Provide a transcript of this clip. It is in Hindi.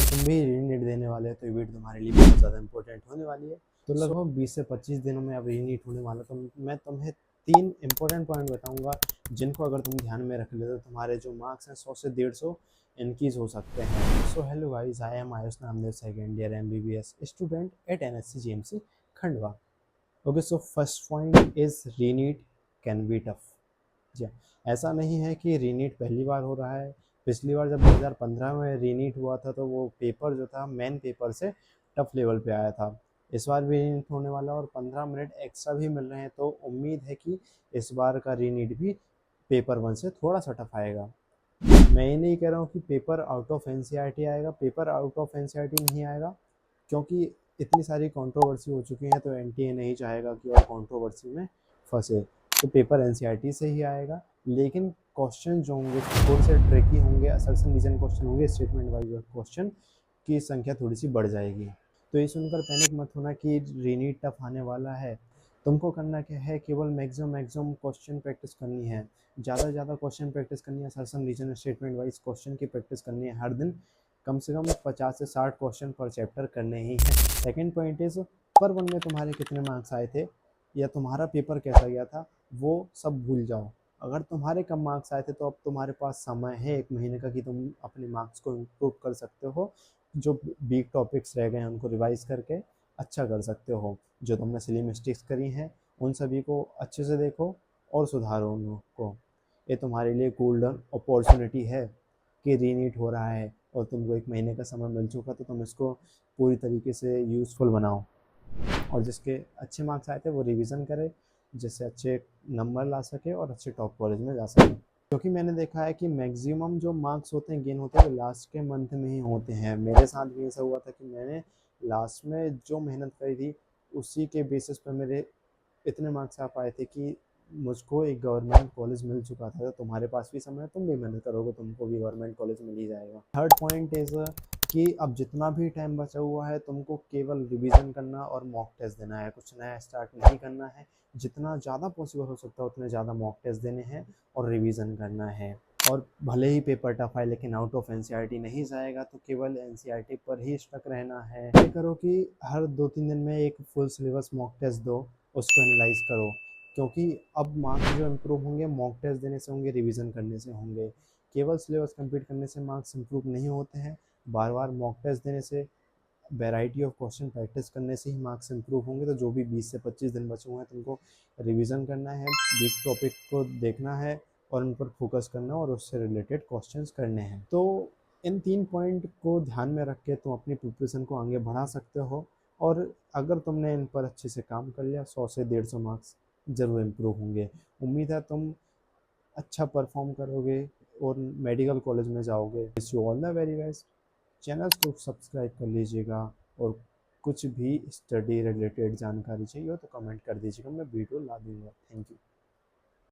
अगर तुम भी रीनीट देने वाले हो तो ये वीडियो तुम्हारे लिए बहुत ज़्यादा इंपॉर्टेंट होने वाली है। तो लगभग 20 से 25 दिनों में अब रीनीट होने वाला, तो मैं तुम्हें 3 इंपॉर्टेंट पॉइंट बताऊंगा जिनको अगर तुम ध्यान में रख लेते हो तुम्हारे जो मार्क्स हैं 100 से 150 इंक्रीज हो सकते हैं। So hello guys, I am Ayush Namdev, second year MBBS student at NSC GMC Khandwa. Okay, so first point is reNEET can be tough. जी हाँ, ऐसा नहीं है कि रीनीट पहली बार हो रहा है। पिछली बार जब 2015 में रीनीट हुआ था तो वो पेपर जो था मेन पेपर से टफ लेवल पे आया था। इस बार भी रीनीट होने वाला और 15 मिनट एक्स्ट्रा भी मिल रहे हैं, तो उम्मीद है कि इस बार का रीनीट भी पेपर 1 से थोड़ा सा टफ आएगा। मैं ये नहीं कह रहा हूँ कि पेपर आउट ऑफ NCERT आएगा, पेपर आउट ऑफ NCERT नहीं आएगा, क्योंकि इतनी सारी कंट्रोवर्सी हो चुकी है तो NTA नहीं चाहेगा कि और कंट्रोवर्सी में फंसे। तो पेपर NCERT से ही आएगा, लेकिन क्वेश्चन जो होंगे थोड़े से ट्रिकी होंगे, असर्शन रीजन क्वेश्चन होंगे, स्टेटमेंट वाइज क्वेश्चन की संख्या थोड़ी सी बढ़ जाएगी। तो ये सुनकर पैनिक मत होना कि रीनीट टफ आने वाला है। तुमको करना क्या है, केवल मैक्सिमम क्वेश्चन प्रैक्टिस करनी है, ज़्यादा से ज़्यादा क्वेश्चन प्रैक्टिस करनी है, assertion reason statement wise question की प्रैक्टिस करनी है। हर दिन कम से कम 50 से 60 क्वेश्चन पर चैप्टर करने ही हैं। सेकंड पॉइंट इज, पेपर 1 में तुम्हारे कितने मार्क्स आए थे या तुम्हारा पेपर कैसा गया था वो सब भूल जाओ। अगर तुम्हारे कम मार्क्स आए थे तो अब तुम्हारे पास समय है 1 महीने का कि तुम अपने मार्क्स को इम्प्रूव कर सकते हो। जो वीक टॉपिक्स रह गए हैं उनको रिवाइज करके अच्छा कर सकते हो। जो तुमने सिली मिस्टेक्स करी हैं उन सभी को अच्छे से देखो और सुधारो उनको। ये तुम्हारे लिए गोल्डन अपॉर्चुनिटी है कि रीनीट हो रहा है और तुमको 1 महीने का समय मिल चुका, तो तुम इसको पूरी तरीके से यूज़फुल बनाओ। और जिसके अच्छे मार्क्स आए थे वो रिवीजन करे, जिससे अच्छे नंबर ला सके और अच्छे टॉप कॉलेज में जा सके। क्योंकि मैंने देखा है कि मैक्सिमम जो मार्क्स होते हैं गेन होते हैं वो लास्ट के मंथ में ही होते हैं। मेरे साथ भी ऐसा हुआ था कि मैंने लास्ट में जो मेहनत करी थी उसी के बेसिस पर मेरे इतने मार्क्स आ पाए थे कि मुझको एक गवर्नमेंट कॉलेज मिल चुका था। तो तुम्हारे पास भी समय है, तुम भी मेहनत करोगे, तुमको भी गवर्नमेंट कॉलेज मिल ही जाएगा। थर्ड पॉइंट इज कि अब जितना भी टाइम बचा हुआ है तुमको केवल रिवीजन करना और मॉक टेस्ट देना है, कुछ नया स्टार्ट नहीं करना है। जितना ज़्यादा पॉसिबल हो सकता है उतने ज़्यादा मॉक टेस्ट देने हैं और रिवीजन करना है। और भले ही पेपर टफ है लेकिन आउट ऑफ NCERT नहीं जाएगा, तो केवल NCERT पर ही स्टक रहना है। ये करो कि हर 2-3 दिन में एक फुल सिलेबस मॉक टेस्ट दो, उसको एनालाइज करो, क्योंकि अब मार्क्स जो इम्प्रूव होंगे मॉक टेस्ट देने से होंगे, रिवीजन करने से होंगे। केवल सिलेबस कंप्लीट करने से मार्क्स इम्प्रूव नहीं होते हैं, बार बार मॉक टेस्ट देने से, वैरायटी ऑफ क्वेश्चन प्रैक्टिस करने से ही मार्क्स इम्प्रूव होंगे। तो जो भी 20 से 25 दिन बचे हुए हैं तुमको रिवीजन करना है, वीक टॉपिक को देखना है और उन पर फोकस करना और उससे रिलेटेड क्वेश्चंस करने हैं। तो इन 3 पॉइंट को ध्यान में रख के तुम अपनी प्रिपरेशन को आगे बढ़ा सकते हो। और अगर तुमने इन पर अच्छे से काम कर लिया 100 से 150 मार्क्स ज़रूर इम्प्रूव होंगे। उम्मीद है तुम अच्छा परफॉर्म करोगे और मेडिकल कॉलेज में जाओगे। Wish you all the very best. Channel को सब्सक्राइब कर लीजिएगा और कुछ भी स्टडी रिलेटेड जानकारी चाहिए हो तो कमेंट कर दीजिएगा, मैं वीडियो ला दूँगा। Thank you.